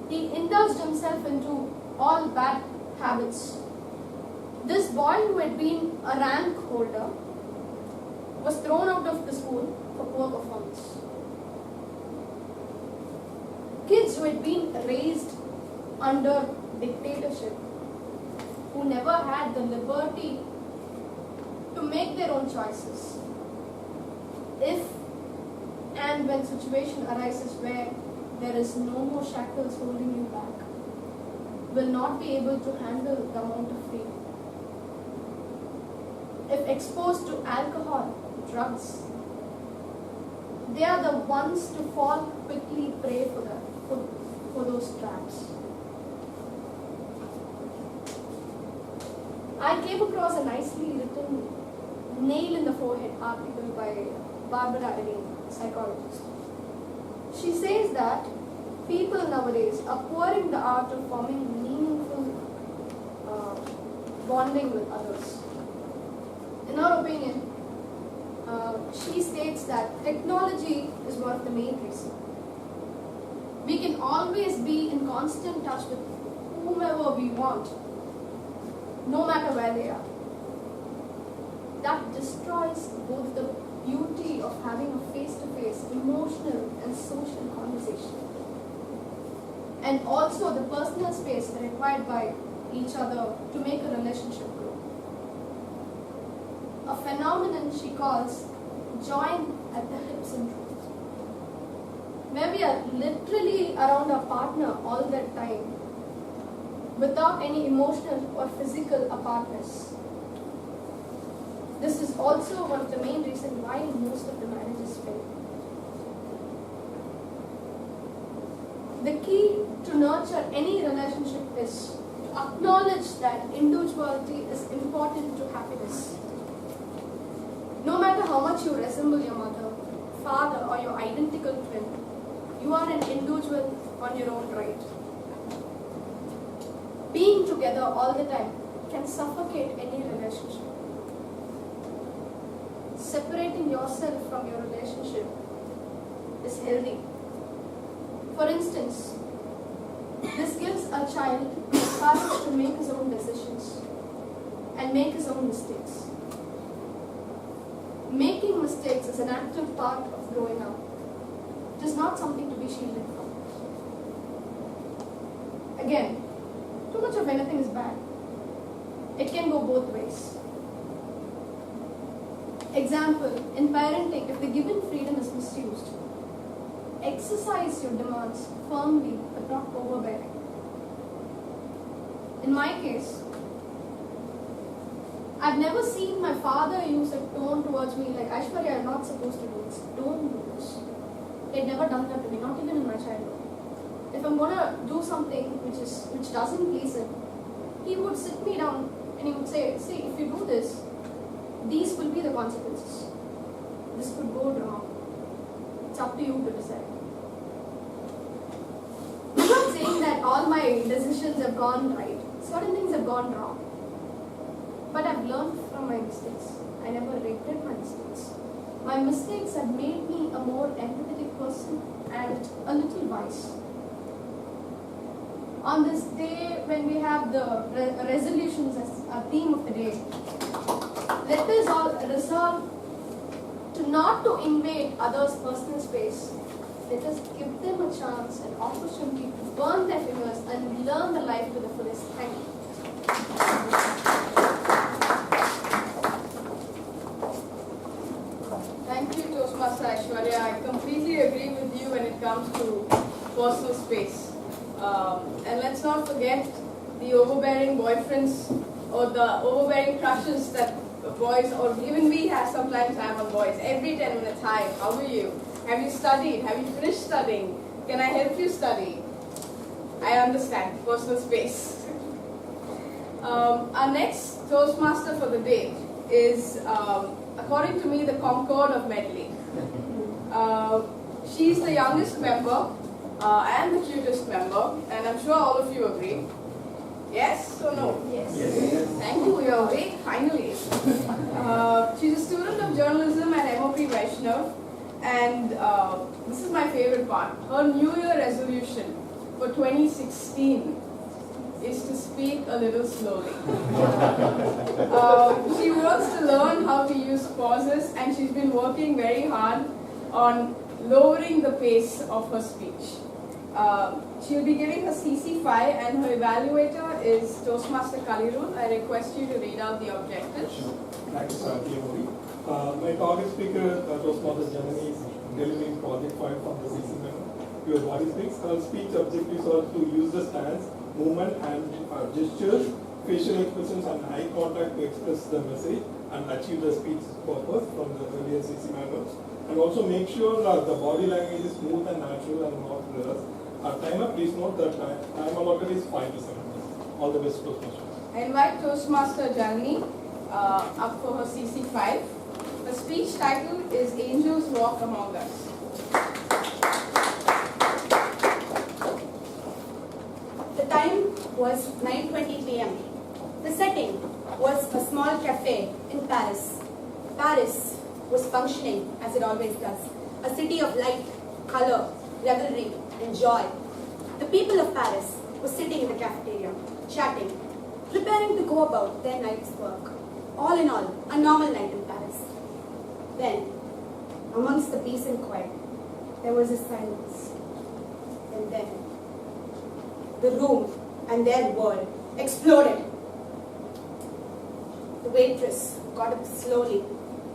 He indulged himself into all bad habits. This boy, who had been a rank holder, was thrown out of the school for poor performance. Kids who had been raised under dictatorship, who never had the liberty to make their own choices. If and when situation arises where there is no more shackles holding you back, will not be able to handle the amount of freedom. If exposed to alcohol, drugs, they are the ones to fall quickly prey for those traps. I came across a nicely written nail in the forehead article by Barbara Adine, psychologist. She says that people nowadays are pouring the art of forming meaningful bonding with others. In her opinion, she states that technology is one of the main reasons. We can always be in constant touch with whomever we want, no matter where they are. That destroys both the beauty of having a face-to-face, emotional and social conversation, and also the personal space required by each other to make a relationship grow. A phenomenon she calls join at the hip syndrome, where we are literally around our partner all the time without any emotional or physical apartness. This is also one of the main reasons why most of the marriages fail. The key to nurture any relationship is to acknowledge that individuality is important to happiness. No matter how much you resemble your mother, father, or your identical twin, you are an individual on your own right. Being together all the time can suffocate any relationship. Separating yourself from your relationship is healthy. For instance, this gives a child courage to make his own decisions and make his own mistakes. Making mistakes is an active part of growing up. It is not something to be shielded from. Again, too much of anything is bad. It can go both ways. Example, in parenting, if the given freedom is misused, exercise your demands firmly but not overbearing. In my case, I've never seen my father use a tone towards me like, Aishwarya, you're not supposed to do this. Don't do this. They'd never done that to me, not even in my childhood. If I'm going to do something which doesn't please him, he would sit me down and he would say, see, if you do this, these will be the consequences. This could go wrong. It's up to you to decide. I'm not saying that all my decisions have gone right. Certain things have gone wrong. But I've learned from my mistakes. I never regret my mistakes. My mistakes have made me a more empathetic person and a little wise. On this day, when we have the resolutions as a theme of the day, let us all resolve to not to invade others' personal space. Let us give them a chance, an opportunity to burn their fingers and learn the life to the fullest. Thank you. Thank you, Toastmaster Aishwarya. I completely agree with you when it comes to personal space. And let's not forget the overbearing boyfriends or the overbearing crushes that boys or even we sometimes have on boys. Every 10 minutes, hi, how are you? Have you studied? Have you finished studying? Can I help you study? I understand, personal space. Our next Toastmaster for the day is, according to me, the Concord of Medley. She's the youngest member and the cutest member, and I'm sure all of you agree. Yes or no? Yes. Thank you, you're awake, finally. She's a student of journalism at MOP Vaishnav, and this is my favorite part. Her New Year resolution for 2016 is to speak a little slowly. She wants to learn how to use pauses, and she's been working very hard on lowering the pace of her speech. She'll be giving her CC5, and her evaluator is Toastmaster Kalirul. I request you to read out the objectives. Sure. Thank you, Sir. My target speaker, Toastmaster Janani, is delivering project 5 from the CC memo. Your body speaks. Her speech objectives are to use the stance, movement, and gestures, facial expressions, and eye contact to express the message and achieve the speech purpose from the earlier CC manuals. And also make sure that the body language is smooth and natural and not rehearsed. Timer, please note that time allotted is 5 to 7 minutes. All the best, Toastmaster. I invite Toastmaster Janani up for her CC5. The speech title is Angels Walk Among Us. The time was 9:20 p.m. The setting was a small cafe in Paris. Paris was functioning as it always does, a city of light, color, revelry, and joy. The people of Paris were sitting in the cafeteria, chatting, preparing to go about their night's work. All in all, a normal night in Paris. Then, amongst the peace and quiet, there was a silence. And then, the room and their world exploded. The waitress got up slowly,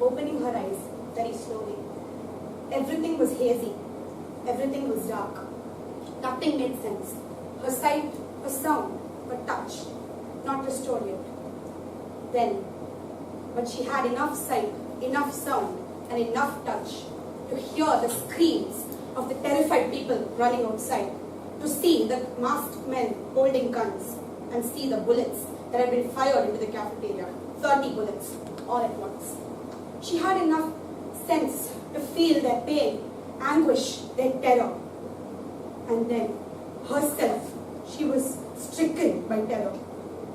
opening her eyes very slowly. Everything was hazy. Everything was dark. Nothing made sense. Her sight, her sound, her touch, not restored yet. Then, but she had enough sight, enough sound, and enough touch to hear the screams of the terrified people running outside, to see the masked men holding guns, and see the bullets that had been fired into the cafeteria, 30 bullets, all at once. She had enough sense to feel their pain, anguish, their terror. And then, herself, she was stricken by terror.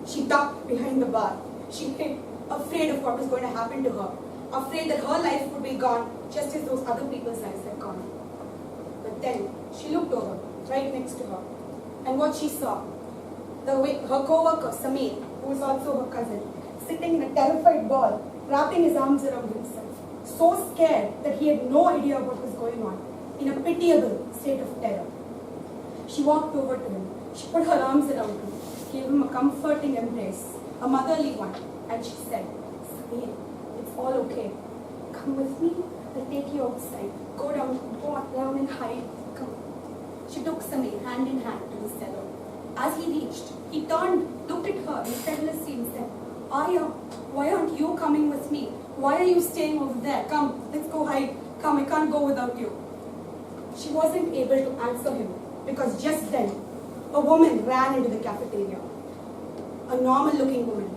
She ducked behind the bar. She hid, afraid of what was going to happen to her, afraid that her life would be gone just as those other people's lives had gone. But then, she looked over, right next to her, and what she saw, her co-worker, Samir, who was also her cousin, sitting in a terrified ball, wrapping his arms around himself, so scared that he had no idea what was going on, in a pitiable state of terror. She walked over to him. She put her arms around him, gave him a comforting embrace, a motherly one, and she said, Samir, it's all okay. Come with me, I'll take you outside. Go down and hide. Come. She took Samir hand in hand to the cellar. As he reached, he turned, looked at her, and said, and said, Aya, why aren't you coming with me? Why are you staying over there? Come, let's go hide. Come, I can't go without you. She wasn't able to answer him because just then, a woman ran into the cafeteria. A normal-looking woman,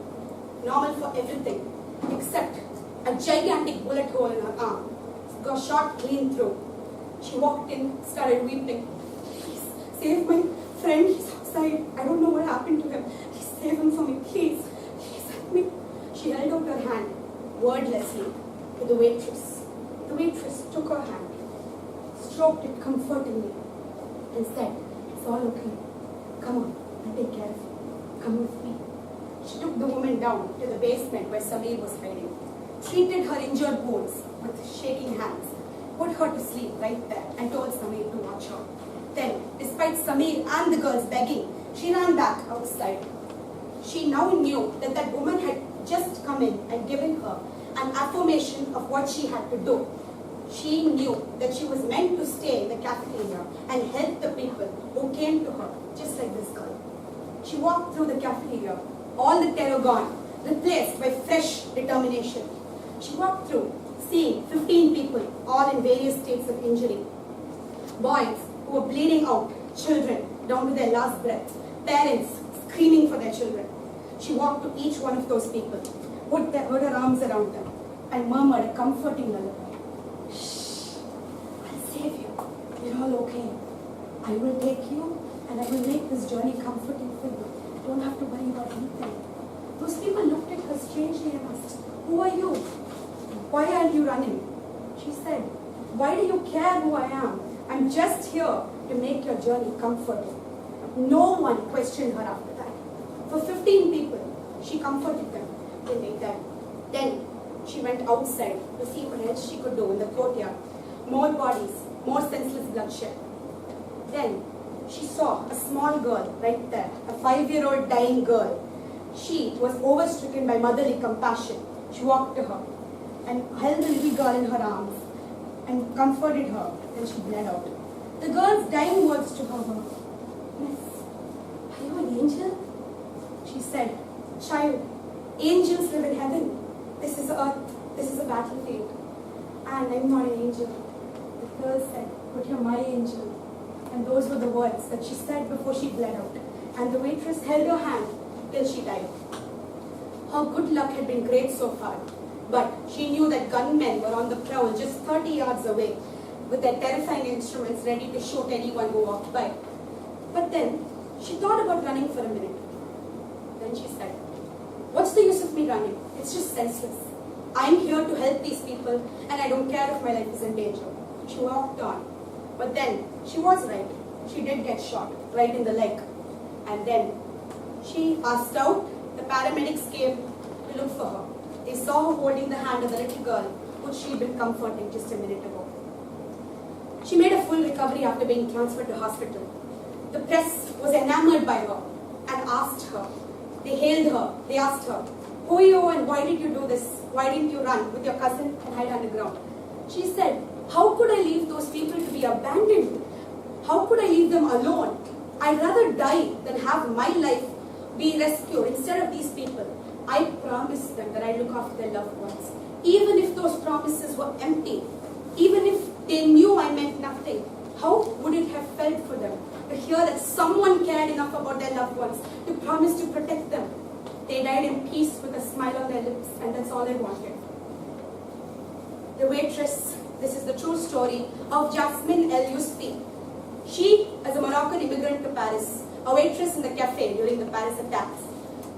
normal for everything, except a gigantic bullet hole in her arm, got shot clean through. She walked in, started weeping. Please, save my friend, he's outside. I don't know what happened to him. Please save him for me, please. Please help me. She held out her hand, wordlessly, to the waitress. The waitress took her hand, stroked it comfortingly, and said, it's all okay. Come on, I'll take care of you. Come with me. She took the woman down to the basement where Samir was hiding, treated her injured wounds with shaking hands, put her to sleep right there, and told Samir to watch her. Then, despite Samir and the girls begging, she ran back outside. She now knew that that woman had just come in and given her an affirmation of what she had to do. She knew that she was meant to stay in the cafeteria and help the people who came to her, just like this girl. She walked through the cafeteria, all the terror gone, replaced by fresh determination. She walked through, seeing 15 people, all in various states of injury. Boys who were bleeding out, children down to their last breath, parents screaming for their children. She walked to each one of those people, put her arms around them, and murmured a comforting lullaby. Shh, I'll save you. You're all okay. I will take you and I will make this journey comforting for you. You don't have to worry about anything. Those people looked at her strangely and asked, who are you? Why aren't you running? She said, why do you care who I am? I'm just here to make your journey comforting. No one questioned her after that. For 15 people, she comforted them till they died. Then she went outside to see what else she could do in the courtyard. More bodies, more senseless bloodshed. Then she saw a small girl right there, a 5-year-old dying girl. She was overstricken by motherly compassion. She walked to her and held the little girl in her arms and comforted her, and she bled out. The girl's dying words to her were, "Miss, are you an angel?" She said, "Child, angels live in heaven. This is earth. This is a battlefield. And I'm not an angel." The girl said, "But you're my angel." And those were the words that she said before she bled out. And the waitress held her hand till she died. Her good luck had been great so far, but she knew that gunmen were on the prowl just 30 yards away with their terrifying instruments ready to shoot anyone who walked by. But then she thought about running for a minute. Then she said, "What's the use of me running? It's just senseless. I'm here to help these people, and I don't care if my life is in danger." She walked on. But then she was right. She did get shot right in the leg. And then she passed out. The paramedics came to look for her. They saw her holding the hand of the little girl who she'd been comforting just a minute ago. She made a full recovery after being transferred to hospital. The press was enamored by her and asked her. They hailed her. They asked her, "Who are you and why did you do this? Why didn't you run with your cousin and hide underground?" She said, "How could I leave those people to be abandoned? How could I leave them alone? I'd rather die than have my life be rescued instead of these people. I promised them that I'd look after their loved ones. Even if those promises were empty, even if they knew I meant nothing, how would it have felt for them to hear that someone cared enough about their loved ones to promise to protect them? They died in peace with a smile on their lips, and that's all I wanted." The waitress, this is the true story of Jasmine El Yousfi. She, as a Moroccan immigrant to Paris, a waitress in the cafe during the Paris attacks,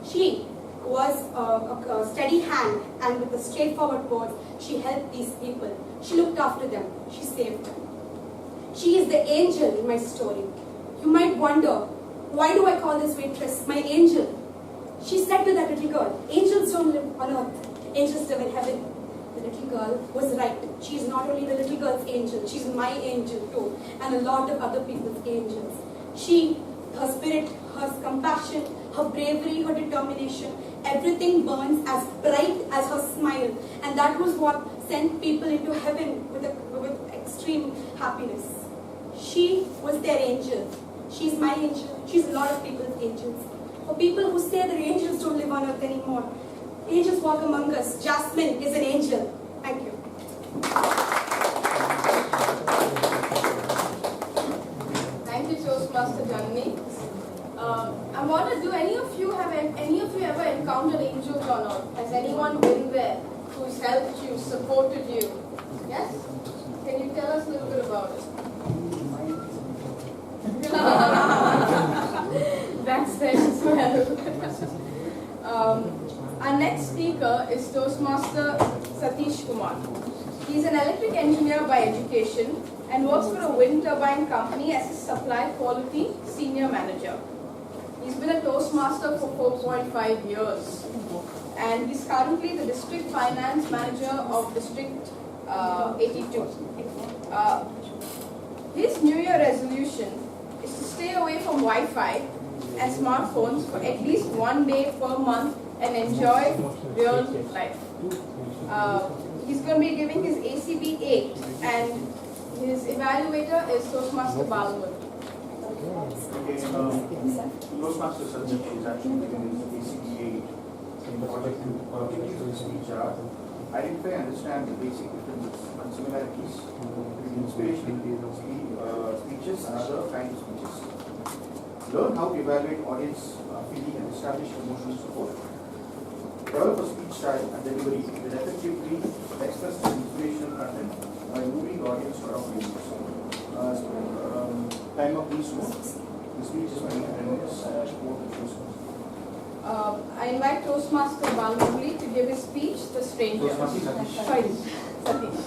she was a steady hand, and with a straightforward words, she helped these people. She looked after them. She saved them. She is the angel in my story. You might wonder, why do I call this waitress my angel? She said to that little girl, "Angels don't live on earth. Angels live in heaven." The little girl was right. She's not only the little girl's angel, she's my angel too, and a lot of other people's angels. She, her spirit, her compassion, her bravery, her determination, everything burns as bright as her smile, and that was what sent people into heaven with extreme happiness. She was their angel. She's my angel. She's a lot of people's angels. For people who say that angels don't live on earth anymore, angels walk among us. Jasmine is an angel. Thank you. Thank you, Toastmaster Janani. I wonder, do any of you ever encountered angels on earth? Has anyone been there who's helped you, supported you? Yes? Can you tell us a little bit about it? That's there as well. Our next speaker is Toastmaster Satish Kumar. He is an electric engineer by education and works for a wind turbine company as a supply quality senior manager. He's been a Toastmaster for 4.5 years, and he's currently the district finance manager of District 82. His New Year resolution is to stay away from Wi-Fi and smartphones for at least one day per month and enjoy real life. He's going to be giving his ACB 8, and his evaluator is Toastmaster Balamurali. Toastmaster Satish is actually giving his ACB 8 in order to speech identify and understand the basic differences and similarities between inspirational speeches and other kinds of speeches. Learn how to evaluate audience feeling and establish emotional support. Develop a speech style and delivery that effectively express the inspirational content by moving the audience around you. Time of these notes. The speech is 10 minutes. I invite Toastmaster Balamurali to give his speech, The Stranger. Toastmaster Satish. Sorry, Satish.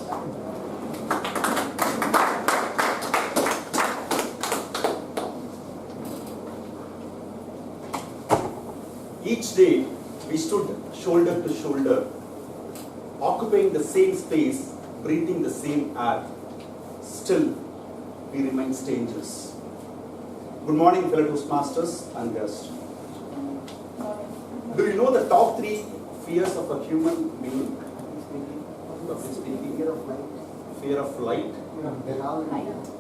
Each day, we stood shoulder to shoulder, occupying the same space, breathing the same air. Still, we remain strangers. Good morning, fellow Toastmasters and guests. Do you know the top 3 fears of a human being? Public speaking. Fear of light. Fear of light.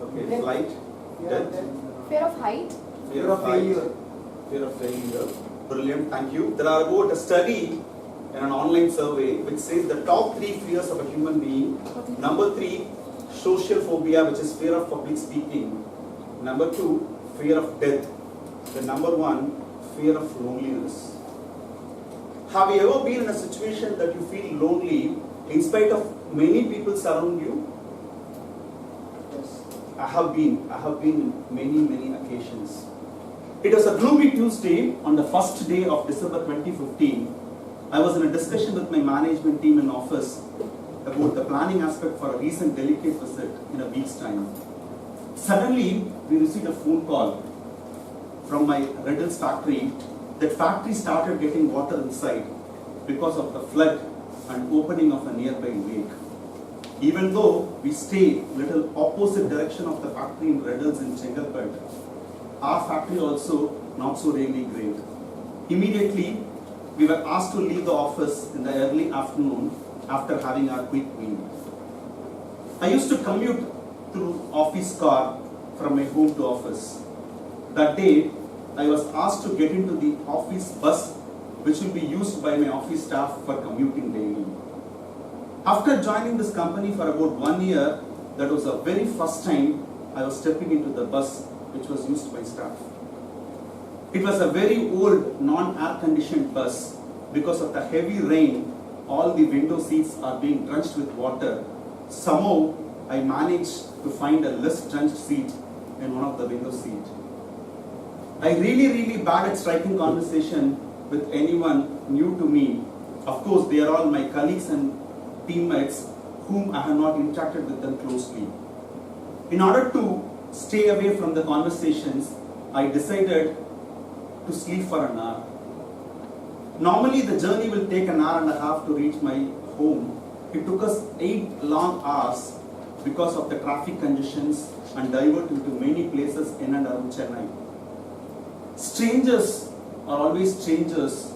Okay, flight. Death. Fear of height. Fear of failure. Fear of failure. Brilliant, thank you. There are about a study in an online survey which says the top 3 fears of a human being. Number 3, social phobia, which is fear of public speaking. Number 2, fear of death. The number 1, fear of loneliness. Have you ever been in a situation that you feel lonely in spite of many people surround you? Yes. I have been in many occasions. It was a gloomy Tuesday on the first day of December 2015. I was in a discussion with my management team in office about the planning aspect for a recent delicate visit in a week's time. Suddenly, we received a phone call from my Riddles factory. That factory started getting water inside because of the flood and opening of a nearby lake. Even though we stay little opposite direction of the factory in Riddles in Chengalpet, our factory also not so really great. Immediately, we were asked to leave the office in the early afternoon after having our quick meal. I used to commute through office car from my home to office. That day, I was asked to get into the office bus which will be used by my office staff for commuting daily. After joining this company for about 1 year, that was the very first time I was stepping into the bus which was used by staff. It was a very old non-air conditioned bus. Because of the heavy rain, all the window seats are being drenched with water. Somehow, I managed to find a less drenched seat in one of the window seats. I really bad at striking conversation with anyone new to me. Of course, they are all my colleagues and teammates whom I have not interacted with them closely. In order to stay away from the conversations, I decided to sleep for an hour. Normally, the journey will take an hour and a half to reach my home. It took us 8 long hours because of the traffic conditions and diverted to many places in and around Chennai. Strangers are always strangers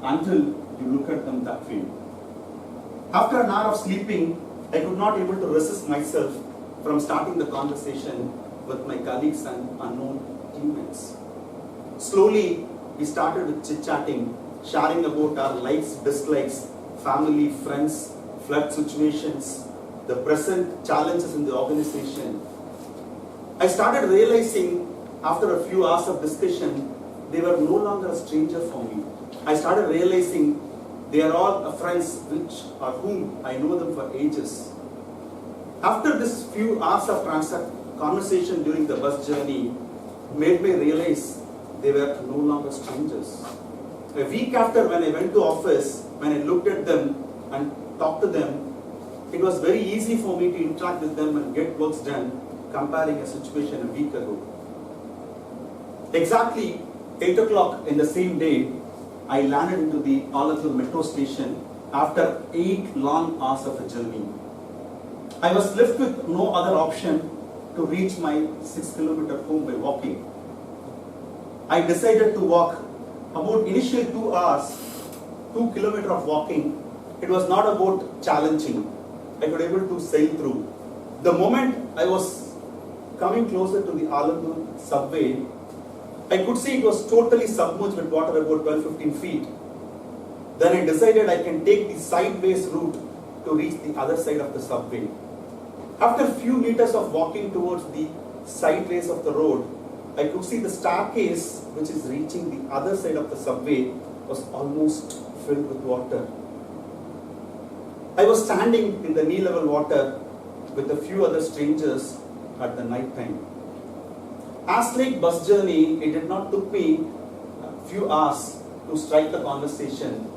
until you look at them that way. After an hour of sleeping, I could not able to resist myself from starting the conversation with my colleagues and unknown teammates. Slowly, we started with chit-chatting, sharing about our likes, dislikes, family, friends, flood situations, the present challenges in the organization. I started realizing after a few hours of discussion, they were no longer a stranger for me. I started realizing they are all friends or whom I know them for ages. After this few hours of conversation during the bus journey, made me realize they were no longer strangers. A week after, when I went to office, when I looked at them and talked to them, it was very easy for me to interact with them and get works done, comparing a situation a week ago. Exactly 8 o'clock in the same day, I landed into the Alathur metro station after 8 long hours of a journey. I was left with no other option to reach my 6-kilometer home by walking. I decided to walk. About initial 2 hours, 2 kilometers of walking, it was not about challenging. I could able to sail through. The moment I was coming closer to the Alathur subway, I could see it was totally submerged with water about 12-15 feet. Then I decided I can take the sideways route to reach the other side of the subway. After a few meters of walking towards the sideways of the road, I could see the staircase which is reaching the other side of the subway was almost filled with water. I was standing in the knee level water with a few other strangers at the night time. As like bus journey, it did not took me a few hours to strike the conversation.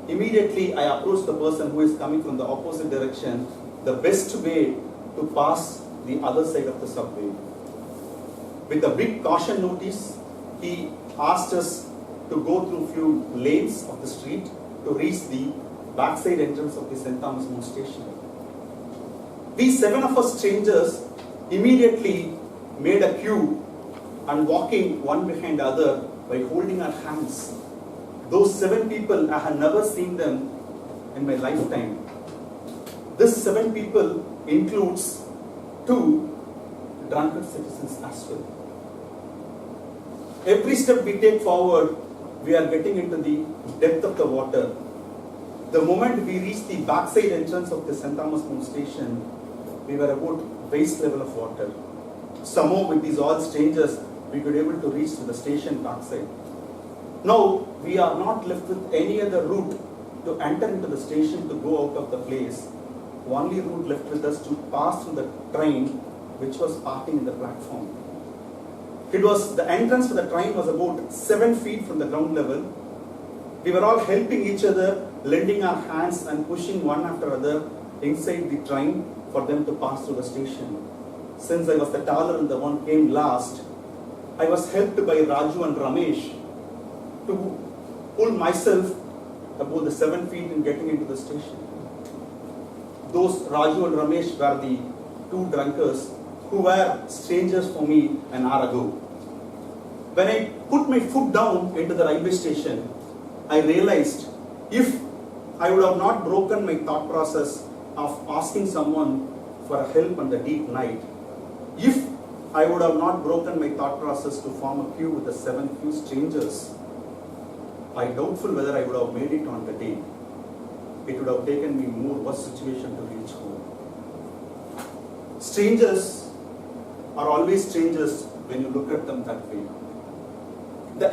Immediately I approached the person who is coming from the opposite direction, the best way to pass the other side of the subway. With a big caution notice, he asked us to go through few lanes of the street to reach the backside entrance of the St. Thomas More station. These 7 of us strangers immediately made a queue and walking one behind the other by holding our hands. Those 7 people, I had never seen them in my lifetime. This 7 people includes 2 drunkard citizens as well. Every step we take forward, we are getting into the depth of the water. The moment we reached the backside entrance of the St. Thomas More station, we were about waist level of water. Somehow with these all strangers, we could able to reach to the station backside. Now, we are not left with any other route to enter into the station to go out of the place. Only route left with us to pass through the train which was parking in the platform. It was, the entrance to the train was about 7 feet from the ground level. We were all helping each other, lending our hands and pushing one after other inside the train for them to pass through the station. Since I was the taller and the one came last, I was helped by Raju and Ramesh to pull myself about the 7 feet in getting into the station. Those Raju and Ramesh were the 2 drunkards who were strangers for me an hour ago. When I put my foot down into the railway station, I realized if I would have not broken my thought process of asking someone for help in the deep night, if I would have not broken my thought process to form a queue with the 7 few strangers, I doubtful whether I would have made it on the day. It would have taken me more worse situation to reach home. Strangers are always strangers when you look at them that way. The